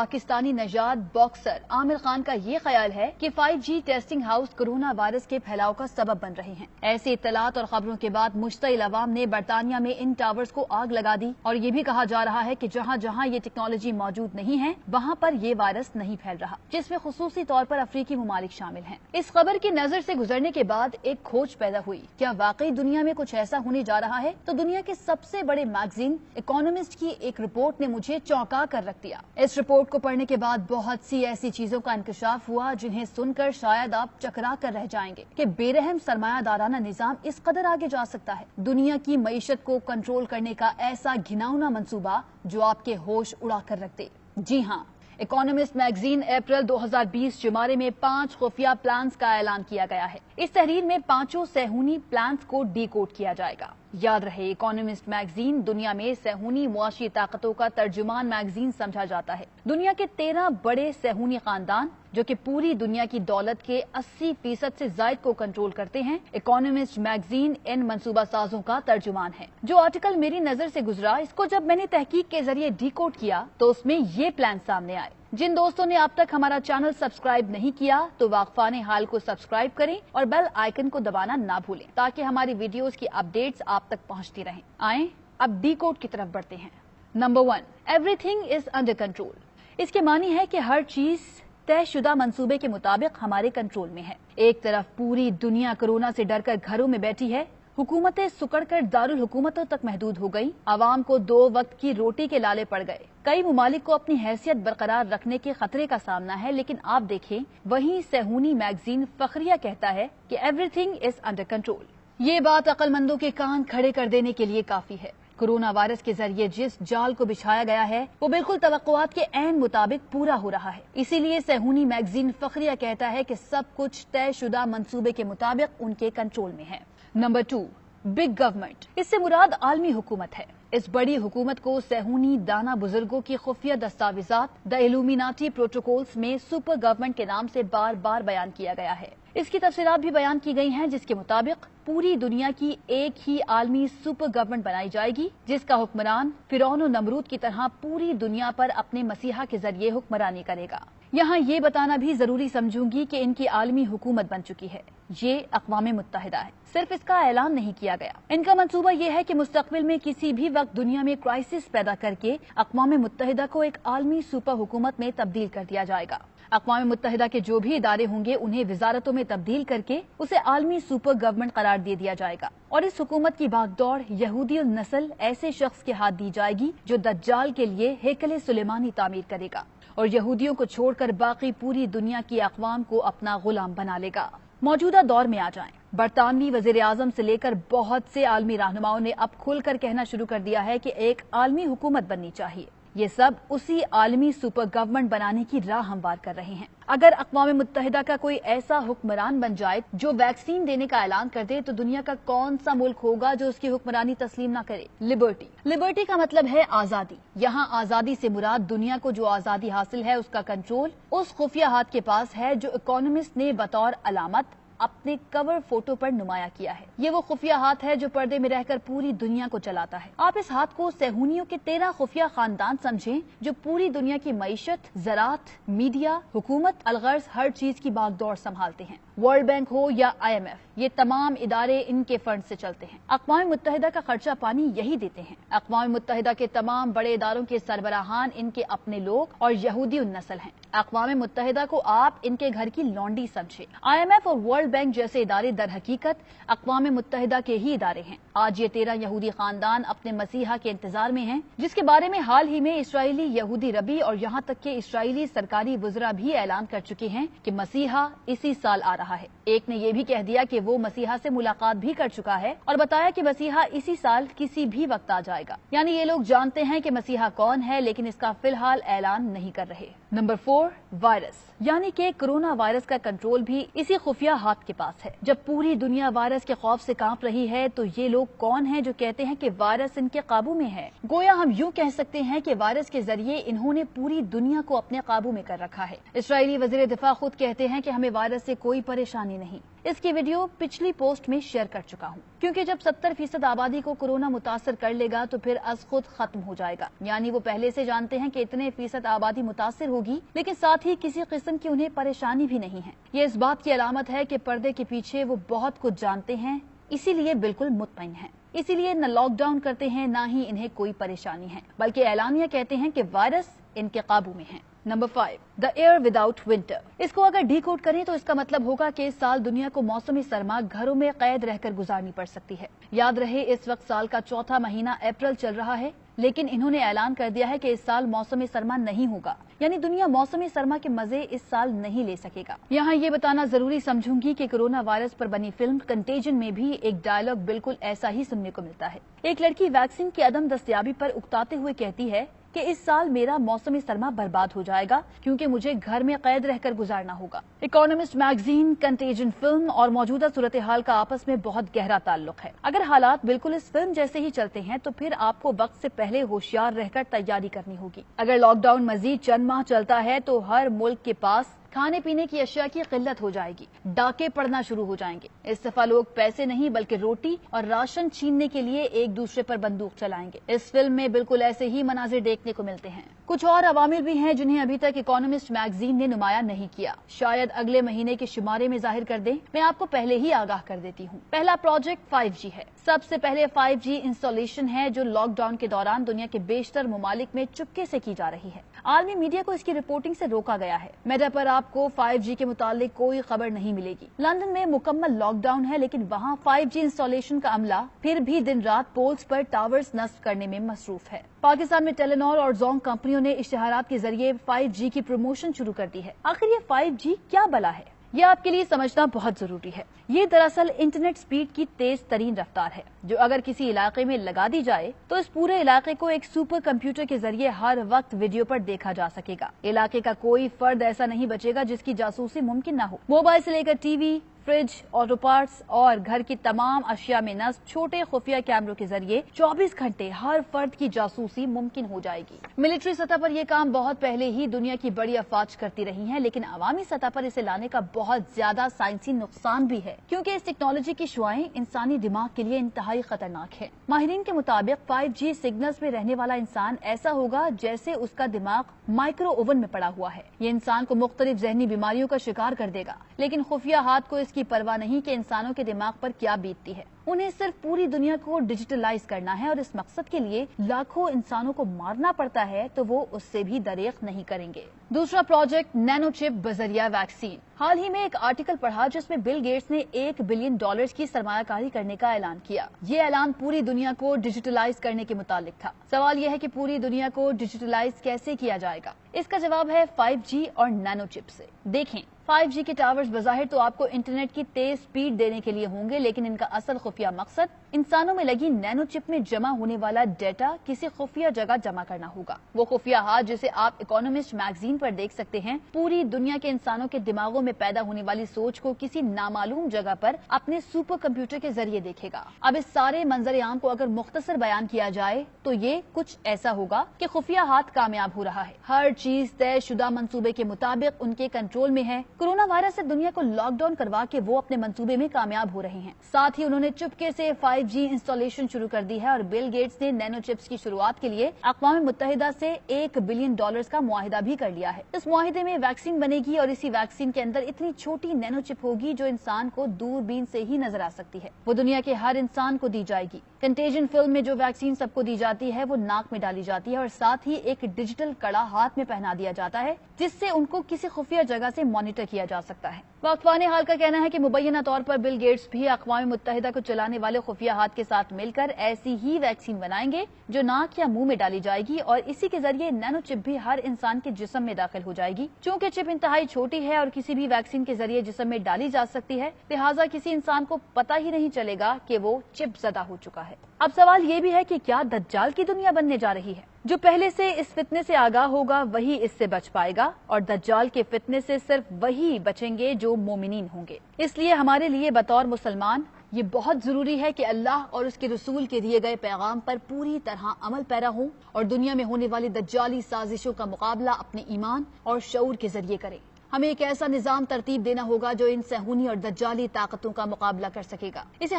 پاکستانی نژاد باکسر عامر خان کا یہ خیال ہے کہ 5G testing house corona virus کے پھیلاؤ کا سبب بن رہے ہیں۔ ایسی اطلاعات اور خبروں کے بعد مشتعل عوام نے برطانیہ میں ان ٹاورز کو آگ لگا دی اور یہ بھی کہا جا رہا ہے کہ جہاں جہاں یہ ٹیکنالوجی موجود نہیں ہے وہاں پر یہ وائرس نہیں پھیل رہا، جس میں خصوصی طور پر افریقی ممالک شامل ہیں۔ اس خبر کی نظر سے گزرنے کے بعد ایک کھوج پیدا ہوئی، کیا واقعی دنیا میں کچھ ایسا ہونے جا رہا ہے؟ تو دنیا کے سب سے بڑے میگزین اکانومسٹ کی ایک رپورٹ نے مجھے چونکا کر رکھ دیا۔ اس رپورٹ کو پڑھنے کے بعد بہت سی ایسی چیزوں کا انکشاف ہوا جنہیں سن کر شاید آپ چکرا کر رہ جائیں گے کہ بے رحم سرمایہ دارانہ نظام اس قدر آگے جا سکتا ہے۔ دنیا کی معیشت کو کنٹرول کرنے کا ایسا گھناؤنا منصوبہ جو آپ کے ہوش اڑا کر رکھ دے۔ جی ہاں، اکانومسٹ میگزین اپریل 2020 جمارے میں 5 خفیہ پلانز کا اعلان کیا گیا ہے۔ اس تحریر میں 5 صہیونی پلانز کو ڈی کوڈ کیا جائے گا۔ یاد رہے، اکانومسٹ میگزین دنیا میں صہیونی معاشی طاقتوں کا ترجمان میگزین سمجھا جاتا ہے۔ دنیا کے 13 بڑے صہیونی خاندان جو کہ پوری دنیا کی دولت کے 80% سے زائد کو کنٹرول کرتے ہیں، اکانومسٹ میگزین ان منصوبہ سازوں کا ترجمان ہے۔ جو آرٹیکل میری نظر سے گزرا، اس کو جب میں نے تحقیق کے ذریعے ڈی کوڈ کیا تو اس میں یہ پلان سامنے آئے۔ جن دوستوں نے اب تک ہمارا چینل سبسکرائب نہیں کیا تو واقفان حال کو سبسکرائب کریں اور بیل آئیکن کو دبانا نہ بھولیں تاکہ ہماری ویڈیوز کی اپڈیٹس آپ تک پہنچتی رہیں۔ آئیں اب ڈی کوڈ کی طرف بڑھتے ہیں۔ Number 1، everything is under control. اس کے معنی ہے کہ ہر چیز طے شدہ منصوبے کے مطابق ہمارے کنٹرول میں ہے۔ ایک طرف پوری دنیا کورونا سے ڈر کر گھروں میں بیٹھی ہے، حکومتیں سکڑ کر دارالحکومتوں تک محدود ہو گئی، عوام کو 2 وقت کی روٹی کے لالے پڑ گئے، کئی ممالک کو اپنی حیثیت برقرار رکھنے کے خطرے کا سامنا ہے، لیکن آپ دیکھیں وہیں صہیونی میگزین فخریہ کہتا ہے کہ every thing is under control. یہ بات عقل مندوں کے کان کھڑے کر دینے کے لیے کافی ہے۔ کورونا وائرس کے ذریعے جس جال کو بچھایا گیا ہے وہ بالکل توقعات کے عین مطابق پورا ہو رہا ہے، اسی لیے صہیونی میگزین فخریہ کہتا ہے کہ سب کچھ طے شدہ منصوبے کے مطابق ان کے کنٹرول میں ہے۔ Number 2، big government. اس سے مراد عالمی حکومت ہے۔ اس بڑی حکومت کو صہیونی دانا بزرگوں کی خفیہ دستاویزات دی ایلومیناٹی پروٹوکولز میں سپر گورنمنٹ کے نام سے بار بار بیان کیا گیا ہے۔ اس کی تفصیلات بھی بیان کی گئی ہیں جس کے مطابق پوری دنیا کی ایک ہی عالمی سپر گورنمنٹ بنائی جائے گی جس کا حکمران فرعون و نمرود کی طرح پوری دنیا پر اپنے مسیحا کے ذریعے حکمرانی کرے گا۔ یہاں یہ بتانا بھی ضروری سمجھوں گی کہ ان کی عالمی حکومت بن چکی ہے، یہ اقوام متحدہ ہے، صرف اس کا اعلان نہیں کیا گیا۔ ان کا منصوبہ یہ ہے کہ مستقبل میں کسی بھی وقت دنیا میں کرائسس پیدا کر کے اقوام متحدہ کو ایک عالمی سپر حکومت میں تبدیل کر دیا جائے گا۔ اقوام متحدہ کے جو بھی ادارے ہوں گے انہیں وزارتوں میں تبدیل کر کے اسے عالمی سپر گورنمنٹ قرار دے دیا جائے گا، اور اس حکومت کی بھاگ دوڑ یہودی النسل ایسے شخص کے ہاتھ دی جائے گی جو دجال کے لیے ہیکل سلیمانی تعمیر کرے گا اور یہودیوں کو چھوڑ کر باقی پوری دنیا کی اقوام کو اپنا غلام بنا لے گا۔ موجودہ دور میں آ جائیں، برطانوی وزیر اعظم سے لے کر بہت سے عالمی رہنماؤں نے اب کھل کر کہنا شروع کر دیا ہے کہ ایک عالمی حکومت بننی چاہیے۔ یہ سب اسی عالمی سپر گورنمنٹ بنانے کی راہ ہموار کر رہے ہیں۔ اگر اقوام متحدہ کا کوئی ایسا حکمران بن جائے جو ویکسین دینے کا اعلان کر دے تو دنیا کا کون سا ملک ہوگا جو اس کی حکمرانی تسلیم نہ کرے؟ لبرٹی کا مطلب ہے آزادی۔ یہاں آزادی سے مراد دنیا کو جو آزادی حاصل ہے اس کا کنٹرول اس خفیہ ہاتھ کے پاس ہے جو اکانومسٹ نے بطور علامت اپنے کور فوٹو پر نمایاں کیا ہے۔ یہ وہ خفیہ ہاتھ ہے جو پردے میں رہ کر پوری دنیا کو چلاتا ہے۔ آپ اس ہاتھ کو صہیونیوں کے 13 خفیہ خاندان سمجھیں جو پوری دنیا کی معیشت، زراعت، میڈیا، حکومت، الغرض ہر چیز کی باغ دوڑ سنبھالتے ہیں۔ ورلڈ بینک ہو یا IMF، یہ تمام ادارے ان کے فنڈ سے چلتے ہیں۔ اقوام متحدہ کا خرچہ پانی یہی دیتے ہیں۔ اقوام متحدہ کے تمام بڑے اداروں کے سربراہان ان کے اپنے لوگ اور یہودی النسل ہیں۔ اقوام متحدہ کو آپ ان کے گھر کی لونڈی سمجھے۔ IMF اور ورلڈ بینک جیسے ادارے در حقیقت اقوام متحدہ کے ہی ادارے ہیں۔ آج یہ 13 یہودی خاندان اپنے مسیحا کے انتظار میں ہیں جس کے بارے میں حال ہی میں اسرائیلی یہودی ربی اور یہاں تک کہ اسرائیلی سرکاری وزراء بھی اعلان کر چکے ہیں کہ مسیحا اسی سال آ رہا ہے۔ ایک نے یہ بھی کہہ دیا کہ وہ مسیحا سے ملاقات بھی کر چکا ہے اور بتایا کہ مسیحا اسی سال کسی بھی وقت آ جائے گا۔ یعنی یہ لوگ جانتے ہیں کہ مسیحا کون ہے لیکن اس کا فی الحال اعلان نہیں کر رہے۔ نمبر 4، وائرس، یعنی کہ کورونا وائرس کا کنٹرول بھی اسی خفیہ ہاتھ کے پاس ہے۔ جب پوری دنیا وائرس کے خوف سے کانپ رہی ہے تو یہ لوگ کون ہیں جو کہتے ہیں کہ وائرس ان کے قابو میں ہے؟ گویا ہم یوں کہہ سکتے ہیں کہ وائرس کے ذریعے انہوں نے پوری دنیا کو اپنے قابو میں کر رکھا ہے۔ اسرائیلی وزیر دفاع خود کہتے ہیں کہ ہمیں وائرس سے کوئی پریشانی نہیں۔ اس کی ویڈیو پچھلی پوسٹ میں شیئر کر چکا ہوں، کیونکہ جب 70% آبادی کو کورونا متاثر کر لے گا تو پھر از خود ختم ہو جائے گا۔ یعنی وہ پہلے سے جانتے ہیں کہ اتنے فیصد آبادی متاثر ہوگی، لیکن ساتھ ہی کسی قسم کی انہیں پریشانی بھی نہیں ہے۔ یہ اس بات کی علامت ہے کہ پردے کے پیچھے وہ بہت کچھ جانتے ہیں، اسی لیے بالکل مطمئن ہیں۔ اسی لیے نہ لاک ڈاؤن کرتے ہیں، نہ ہی انہیں کوئی پریشانی ہے، بلکہ اعلانیہ کہتے ہیں کہ وائرس ان کے قابو میں ہے۔ نمبر 5، دا ایئر وداؤٹ ونٹر۔ اس کو اگر ڈی کوڈ کریں تو اس کا مطلب ہوگا کہ اس سال دنیا کو موسم سرما گھروں میں قید رہ کر گزارنی پڑ سکتی ہے۔ یاد رہے اس وقت سال کا چوتھا مہینہ اپریل چل رہا ہے، لیکن انہوں نے اعلان کر دیا ہے کہ اس سال موسم سرما نہیں ہوگا، یعنی دنیا موسم سرما کے مزے اس سال نہیں لے سکے گا۔ یہاں یہ بتانا ضروری سمجھوں گی کہ کورونا وائرس پر بنی فلم کنٹیجن میں بھی ایک ڈائلاگ بالکل ایسا ہی سننے کو ملتا ہے۔ ایک لڑکی ویکسین کی عدم دستیابی پر اکتاتے ہوئے کہتی ہے کہ اس سال میرا موسم سرما برباد ہو جائے گا کیونکہ مجھے گھر میں قید رہ کر گزارنا ہوگا۔ اکانومسٹ میگزین، کنٹیجن فلم اور موجودہ صورتحال کا آپس میں بہت گہرا تعلق ہے۔ اگر حالات بالکل اس فلم جیسے ہی چلتے ہیں تو پھر آپ کو وقت سے پہلے ہوشیار رہ کر تیاری کرنی ہوگی۔ اگر لاک ڈاؤن مزید چند ماہ چلتا ہے تو ہر ملک کے پاس کھانے پینے کی اشیاء کی قلت ہو جائے گی، ڈاکے پڑنا شروع ہو جائیں گے۔ اس دفعہ لوگ پیسے نہیں بلکہ روٹی اور راشن چھیننے کے لیے ایک دوسرے پر بندوق چلائیں گے۔ اس فلم میں بالکل ایسے ہی مناظر دیکھنے کو ملتے ہیں۔ کچھ اور عوامل بھی ہیں جنہیں ابھی تک اکانومسٹ میگزین نے نمایاں نہیں کیا، شاید اگلے مہینے کے شمارے میں ظاہر کر دیں۔ میں آپ کو پہلے ہی آگاہ کر دیتی ہوں۔ پہلا پروجیکٹ 5G ہے۔ سب سے پہلے 5G انسٹالیشن ہے جو لاک ڈاؤن کے دوران دنیا کے بیشتر ممالک میں چپکے سے کی جا رہی ہے۔ عالمی میڈیا کو اس کی رپورٹنگ سے روکا گیا ہے۔ میڈیا پر آپ کو 5G کے متعلق کوئی خبر نہیں ملے گی۔ لندن میں مکمل لاک ڈاؤن ہے، لیکن وہاں 5G انسٹالیشن کا عملہ پھر بھی دن رات پولز پر ٹاورز نصب کرنے میں مصروف ہے۔ پاکستان میں ٹیلی نار اور زونگ کمپنیوں نے اشتہارات کے ذریعے 5G کی پروموشن شروع کر دی ہے۔ آخر یہ 5G کیا بلا ہے، یہ آپ کے لیے سمجھنا بہت ضروری ہے۔ یہ دراصل انٹرنیٹ سپیڈ کی تیز ترین رفتار ہے جو اگر کسی علاقے میں لگا دی جائے تو اس پورے علاقے کو ایک سپر کمپیوٹر کے ذریعے ہر وقت ویڈیو پر دیکھا جا سکے گا۔ علاقے کا کوئی فرد ایسا نہیں بچے گا جس کی جاسوسی ممکن نہ ہو۔ موبائل سے لے کر T V, fridge, auto parts اور گھر کی تمام اشیاء میں نصب چھوٹے خفیہ کیمروں کے ذریعے 24 گھنٹے ہر فرد کی جاسوسی ممکن ہو جائے گی۔ ملٹری سطح پر یہ کام بہت پہلے ہی دنیا کی بڑی افواج کرتی رہی ہیں، لیکن عوامی سطح پر اسے لانے کا بہت زیادہ سائنسی نقصان بھی ہے، کیونکہ اس ٹیکنالوجی کی شعاعیں انسانی دماغ کے لیے انتہائی خطرناک ہے۔ ماہرین کے مطابق 5G سگنلز میں رہنے والا انسان ایسا ہوگا جیسے اس کا دماغ مائکرو اوون میں پڑا ہوا ہے۔ یہ انسان کو مختلف ذہنی بیماریوں کا شکار کر دے گا، لیکن خفیہ ہاتھ کو اس کی پرواہ نہیں کہ انسانوں کے دماغ پر کیا بیتتی ہے۔ انہیں صرف پوری دنیا کو ڈیجیٹلائز کرنا ہے اور اس مقصد کے لیے لاکھوں انسانوں کو مارنا پڑتا ہے تو وہ اس سے بھی دریغ نہیں کریں گے۔ دوسرا پروجیکٹ نینو چپ بذریعہ ویکسین۔ حال ہی میں ایک آرٹیکل پڑھا جس میں بل گیٹس نے $1 بلین کی سرمایہ کاری کرنے کا اعلان کیا۔ یہ اعلان پوری دنیا کو ڈیجیٹلائز کرنے کے متعلق تھا۔ سوال یہ ہے کہ پوری دنیا کو ڈیجیٹلائز کیسے کیا جائے گا؟ اس کا جواب ہے 5G اور نینو چپ سے۔ دیکھیں، 5G کے ٹاورز بظاہر تو آپ کو انٹرنیٹ کی تیز سپیڈ دینے کے لیے ہوں گے، لیکن ان کا اصل خفیہ مقصد انسانوں میں لگی نینو چپ میں جمع ہونے والا ڈیٹا کسی خفیہ جگہ جمع کرنا ہوگا۔ وہ خفیہ ہاتھ جسے آپ اکانومسٹ میگزین پر دیکھ سکتے ہیں، پوری دنیا کے انسانوں کے دماغوں میں پیدا ہونے والی سوچ کو کسی نامعلوم جگہ پر اپنے سپر کمپیوٹر کے ذریعے دیکھے گا۔ اب اس سارے منظر عام کو اگر مختصر بیان کیا جائے تو یہ کچھ ایسا ہوگا کہ خفیہ ہاتھ کامیاب ہو رہا ہے، ہر چیز طے شدہ منصوبے کے مطابق ان کے کنٹرول میں ہے۔ کورونا وائرس سے دنیا کو لاک ڈاؤن کروا کے وہ اپنے منصوبے میں کامیاب ہو رہے ہیں۔ ساتھ ہی انہوں نے چپکے سے 5G انسٹالیشن شروع کر دی ہے اور بل گیٹس نے نینو چپس کی شروعات کے لیے اقوام متحدہ سے $1 بلین کا معاہدہ بھی کر لیا ہے۔ اس معاہدے میں ویکسین بنے گی اور اسی ویکسین کے اندر اتنی چھوٹی نینو چپ ہوگی جو انسان کو دوربین سے ہی نظر آ سکتی ہے۔ وہ دنیا کے ہر انسان کو دی جائے گی۔ کنٹیجن فلم میں جو ویکسین سب کو دی جاتی ہے وہ ناک میں ڈالی جاتی ہے اور ساتھ ہی ایک ڈیجیٹل کڑا ہاتھ میں پہنا دیا جاتا ہے جس سے ان کو کسی خفیہ جگہ سے مانیٹر کیا جا سکتا ہے۔ واقفان حال کا کہنا ہے کہ مبینہ طور پر بل گیٹس بھی اقوام متحدہ کو چلانے والے خفیہ ہاتھ کے ساتھ مل کر ایسی ہی ویکسین بنائیں گے جو ناک یا منہ میں ڈالی جائے گی اور اسی کے ذریعے نینو چپ بھی ہر انسان کے جسم میں داخل ہو جائے گی۔ چونکہ چپ انتہائی چھوٹی ہے اور کسی بھی ویکسین کے ذریعے جسم میں ڈالی جا سکتی ہے، لہٰذا کسی انسان کو پتہ ہی نہیں چلے گا کہ وہ چپ زدہ ہو چکا ہے۔ اب سوال یہ بھی ہے کہ کیا دجال کی دنیا بننے جا رہی ہے؟ جو پہلے سے اس فتنے سے آگاہ ہوگا وہی اس سے بچ پائے گا اور دجال کے فتنے سے صرف وہی بچیں گے جو مومنین ہوں گے۔ اس لیے ہمارے لیے بطور مسلمان یہ بہت ضروری ہے کہ اللہ اور اس کے رسول کے دیے گئے پیغام پر پوری طرح عمل پیرا ہوں اور دنیا میں ہونے والی دجالی سازشوں کا مقابلہ اپنے ایمان اور شعور کے ذریعے کریں۔ ہمیں ایک ایسا نظام ترتیب دینا ہوگا جو ان صہیونی اور دجالی طاقتوں کا مقابلہ کر سکے گا. اسے